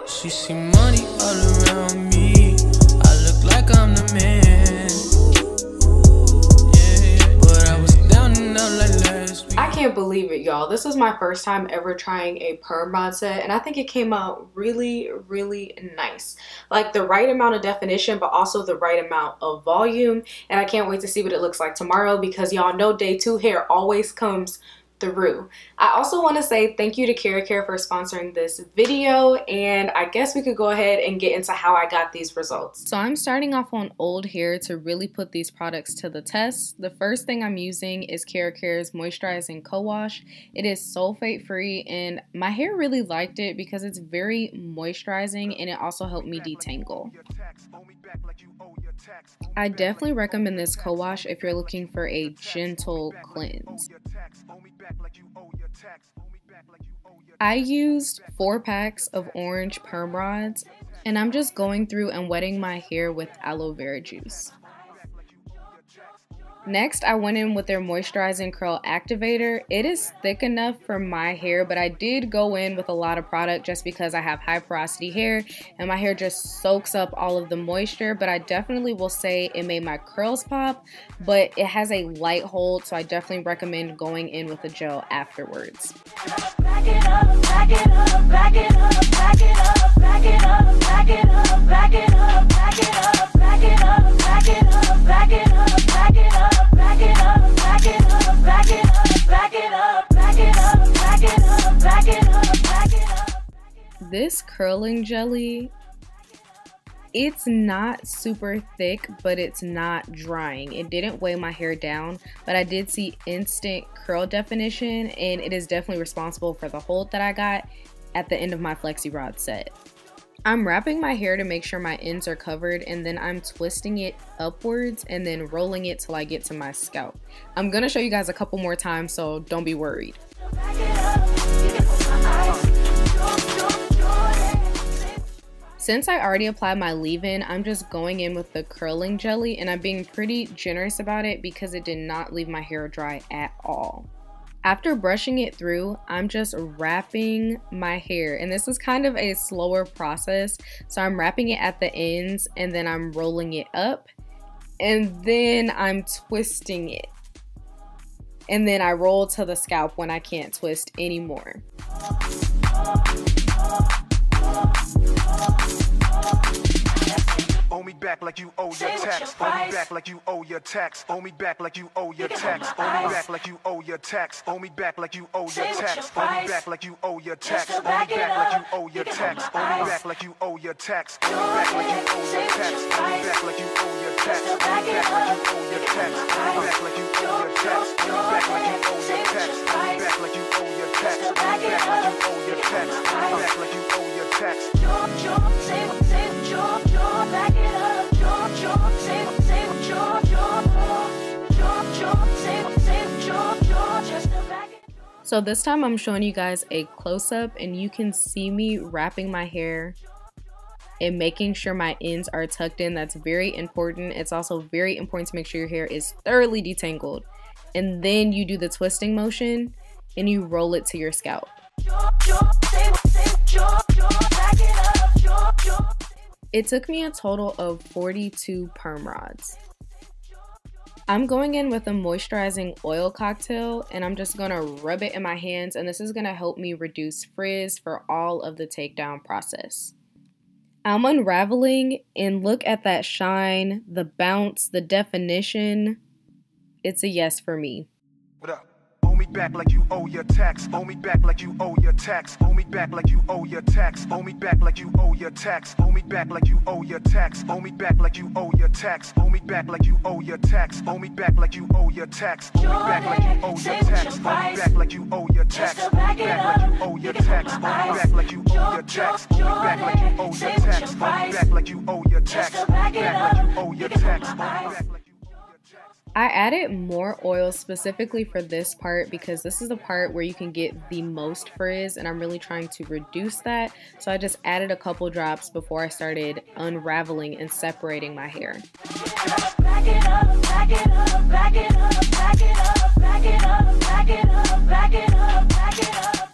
She see money all around me. I look like I'm the man. Yeah, but I was down and out like last week. I can't believe it, y'all. This was my first time ever trying a perm mod set, and I think it came out really, really nice. Like the right amount of definition, but also the right amount of volume. And I can't wait to see what it looks like tomorrow because y'all know day 2 hair always comes through. I also want to say thank you to Care for sponsoring this video, and I guess we could go ahead and get into how I got these results. So I'm starting off on old hair to really put these products to the test. The first thing I'm using is Care's Moisturizing Co-Wash. It is sulfate free and my hair really liked it because it's very moisturizing and it also helped me detangle. I definitely recommend this co-wash if you're looking for a gentle cleanse. I used 4 packs of orange perm rods and I'm just going through and wetting my hair with aloe vera juice. Next, I went in with their Moisturizing Curl Activator. It is thick enough for my hair, but I did go in with a lot of product just because I have high porosity hair and my hair just soaks up all of the moisture, but I definitely will say it made my curls pop, but it has a light hold, so I definitely recommend going in with a gel afterwards. Back it up, back it up, back it up, back it up, back it up, back it up, back it up, back it up, back it up, back it up, back it up, back it up. Back it up, back it up, back it up, back it up, back it up, back it up, back it up, back it up. This curling jelly, it's not super thick, but it's not drying. It didn't weigh my hair down, but I did see instant curl definition, and it is definitely responsible for the hold that I got at the end of my flexi rod set. I'm wrapping my hair to make sure my ends are covered, and then I'm twisting it upwards and then rolling it till I get to my scalp. I'm gonna show you guys a couple more times, so don't be worried. Since I already applied my leave-in, I'm just going in with the curling jelly, and I'm being pretty generous about it because it did not leave my hair dry at all. After brushing it through, I'm just wrapping my hair, and this is kind of a slower process, so I'm wrapping it at the ends and then I'm rolling it up and then I'm twisting it, and then I roll to the scalp when I can't twist anymore. Owe me back like you owe your tax. Owe me back like you owe your tax. Owe me back like you owe your tax. Owe me back like you owe your tax. Owe me back like you owe your tax. Owe me back like you owe your tax. Owe me back like you owe your tax. Owe me back like you owe your tax. Owe me back like you owe your tax. Owe me back like you owe your tax. Owe me back like you owe your tax. Owe me back like you owe your tax. Owe me back like you owe your tax. Owe me back like you owe your tax. Owe me back like you owe your tax. Owe me back like you owe your tax. Back it up. So this time I'm showing you guys a close-up, and you can see me wrapping my hair and making sure my ends are tucked in. That's very important. It's also very important to make sure your hair is thoroughly detangled, and then you do the twisting motion and you roll it to your scalp. It took me a total of 42 perm rods. I'm going in with a moisturizing oil cocktail, and I'm just gonna rub it in my hands, and this is gonna help me reduce frizz for all of the takedown process. I'm unraveling, and look at that shine, the bounce, the definition. It's a yes for me. What up? Owe me back like you owe your tax. Owe me back like you owe your tax. Owe me back like you owe your tax. Owe me back like you owe your tax. Owe me back like you owe your tax. Owe me back like you owe your tax. Owe me back like you owe your tax. Owe me back like you owe your tax. Owe me back like you owe your tax. Owe me back like you owe your tax. Owe me back like you owe your tax. Owe me back like you owe your tax. Owe me back like you owe your tax. Owe me back like you owe your tax. Owe me back like you owe your tax. I added more oil specifically for this part because this is the part where you can get the most frizz, and I'm really trying to reduce that. So I just added a couple drops before I started unraveling and separating my hair. Back it up, back it up, back it up, back it up, back it up, back it up, back it up, back it up.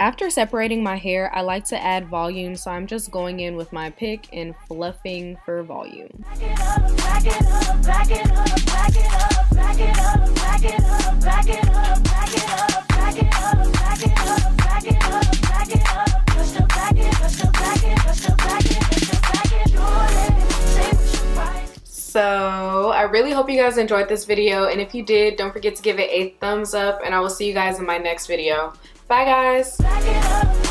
After separating my hair, I like to add volume, so I'm just going in with my pick and fluffing for volume. Back it up, back it up, back it up, back it up, back it up, back it up, back it up, back it up, back it up, back it up, back it up, back it up, just to back it, just to back it, just to back it, just to back it. Say what you right. So I really hope you guys enjoyed this video, and if you did, don't forget to give it a thumbs up, and I will see you guys in my next video. Bye guys. Back it up.